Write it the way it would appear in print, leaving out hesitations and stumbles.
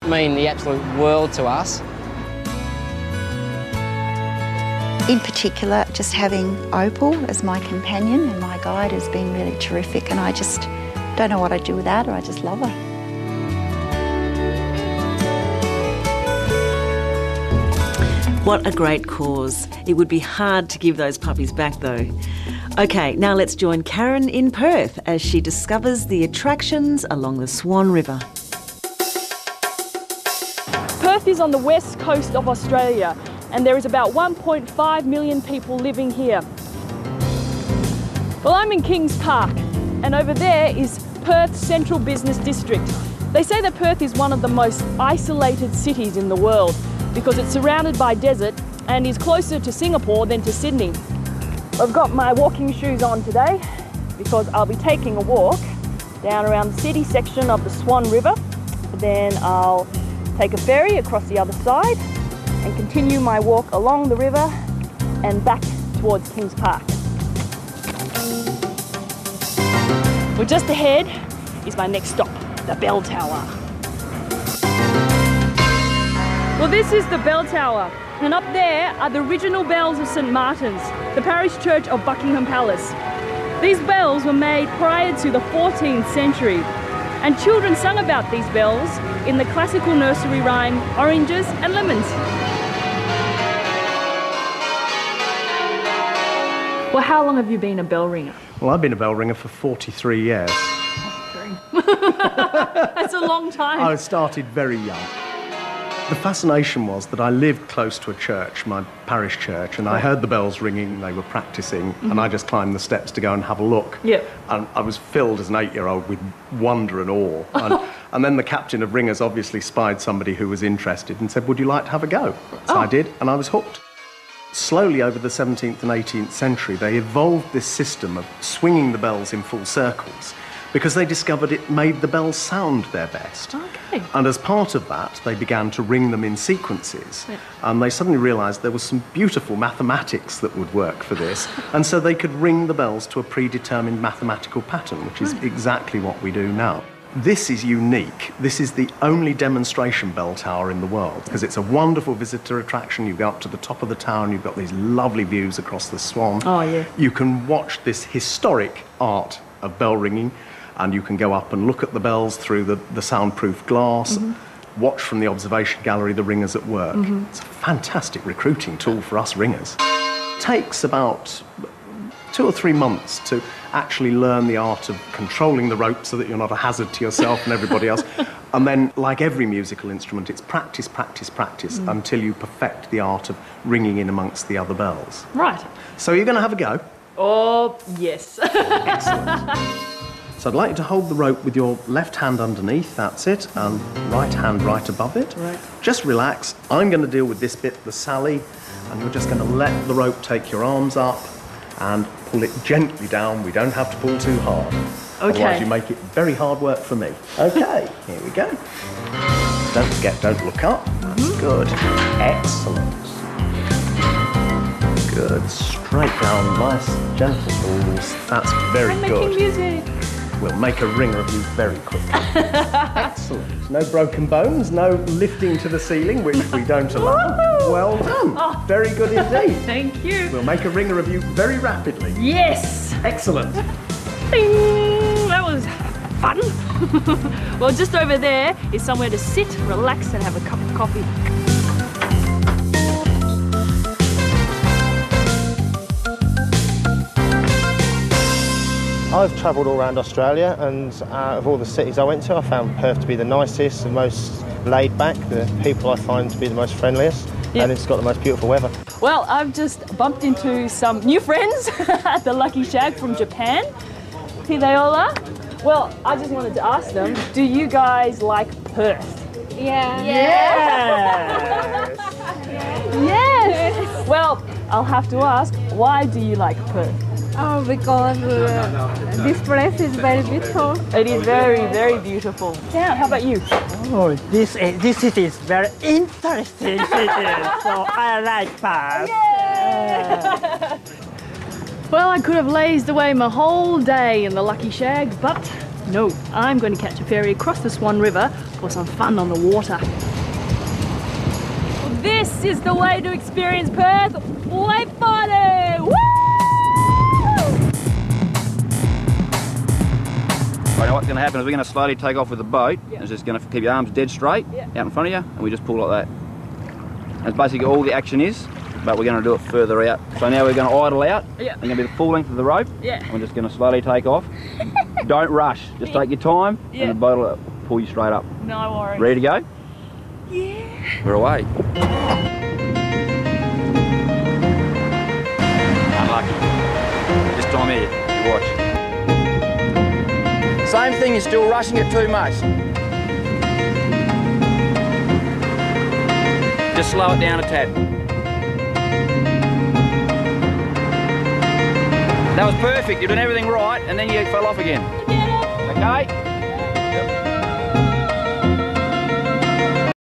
mean the absolute world to us. In particular, just having Opal as my companion and my guide has been really terrific, and I just don't know what I'd do without her. I just love her. What a great cause. It would be hard to give those puppies back though. Okay, now let's join Karen in Perth as she discovers the attractions along the Swan River. Perth is on the west coast of Australia, and there is about 1.5 million people living here. Well, I'm in Kings Park, and over there is Perth's Central Business District. They say that Perth is one of the most isolated cities in the world because it's surrounded by desert and is closer to Singapore than to Sydney. I've got my walking shoes on today because I'll be taking a walk down around the city section of the Swan River. Then I'll take a ferry across the other side and continue my walk along the river and back towards Kings Park. Well, just ahead is my next stop, the Bell Tower. Well, this is the Bell Tower, and up there are the original bells of St Martin's, the parish church of Buckingham Palace. These bells were made prior to the 14th century, and children sung about these bells in the classical nursery rhyme, Oranges and Lemons. Well, how long have you been a bell ringer? Well, I've been a bell ringer for 43 years. That's a long time. I started very young. The fascination was that I lived close to a church, my parish church, and I heard the bells ringing, they were practising, and I just climbed the steps to go and have a look. Yep. And I was filled as an 8-year-old with wonder and awe. And then the captain of ringers obviously spied somebody who was interested and said, would you like to have a go? So I did, and I was hooked. Slowly over the 17th and 18th century, they evolved this system of swinging the bells in full circles because they discovered it made the bells sound their best. Okay. And as part of that, they began to ring them in sequences. Yeah. And they suddenly realised there was some beautiful mathematics that would work for this. And so they could ring the bells to a predetermined mathematical pattern, which is exactly what we do now. This is unique. This is the only demonstration bell tower in the world because it's a wonderful visitor attraction. You go up to the top of the tower and you've got these lovely views across the Swan. Oh, yeah. You can watch this historic art of bell ringing, and you can go up and look at the bells through the soundproof glass, watch from the observation gallery the ringers at work. It's a fantastic recruiting tool for us ringers. It takes about 2 or 3 months to actually learn the art of controlling the rope so that you're not a hazard to yourself and everybody else. And then, like every musical instrument, it's practice, practice, practice until you perfect the art of ringing in amongst the other bells. Right. So you're going to have a go? Oh, yes. Excellent. So I'd like you to hold the rope with your left hand underneath, that's it, and right hand right above it. Right. Just relax. I'm going to deal with this bit, the Sally, and you're just going to let the rope take your arms up and pull it gently down. We don't have to pull too hard. Okay. Otherwise you make it very hard work for me. Okay, here we go. Don't forget, don't look up. That's good. Excellent. Good. Straight down, nice, gentle pulls. That's very good. I'm making music. We'll make a ringer of you very quickly. Excellent. No broken bones, no lifting to the ceiling, which we don't allow. Well done. Oh. Very good indeed. Thank you. We'll make a ringer of you very rapidly. Yes. Excellent. Ding. That was fun. Well, just over there is somewhere to sit, relax, and have a cup of coffee. I've travelled all around Australia, and of all the cities I went to, I found Perth to be the nicest, the most laid back, the people I find to be the most friendliest, and it's got the most beautiful weather. Well, I've just bumped into some new friends at the Lucky Shag from Japan. Here they all are. Well, I just wanted to ask them, do you guys like Perth? Yeah. Yes. Yes. Well, I'll have to ask, why do you like Perth? Oh, because this place is very beautiful. It is very, very beautiful. Yeah, how about you? Oh, this city is very interesting city, so I like Perth. Well, I could have lazed away my whole day in the Lucky Shag, but No, I'm going to catch a ferry across the Swan River for some fun on the water. Well, this is the way to experience Perth. Wait for it! Woo! Right, now what's going to happen is we're going to slowly take off with the boat. Yep. It's just going to keep your arms dead straight Yep. out in front of you, and we just pull like that. That's basically all the action is, but we're going to do it further out. So now we're going to idle out. Yep. It's going to be the full length of the rope. Yeah. And we're just going to slowly take off. Don't rush. Just take your time, Yeah. and the boat will pull you straight up. No worries. Ready to go? Yeah. We're away. Unlucky. This time here, you watch. Same thing, you're still rushing it too much. Just slow it down a tad. That was perfect, you're doing everything right, and then you fell off again. Okay?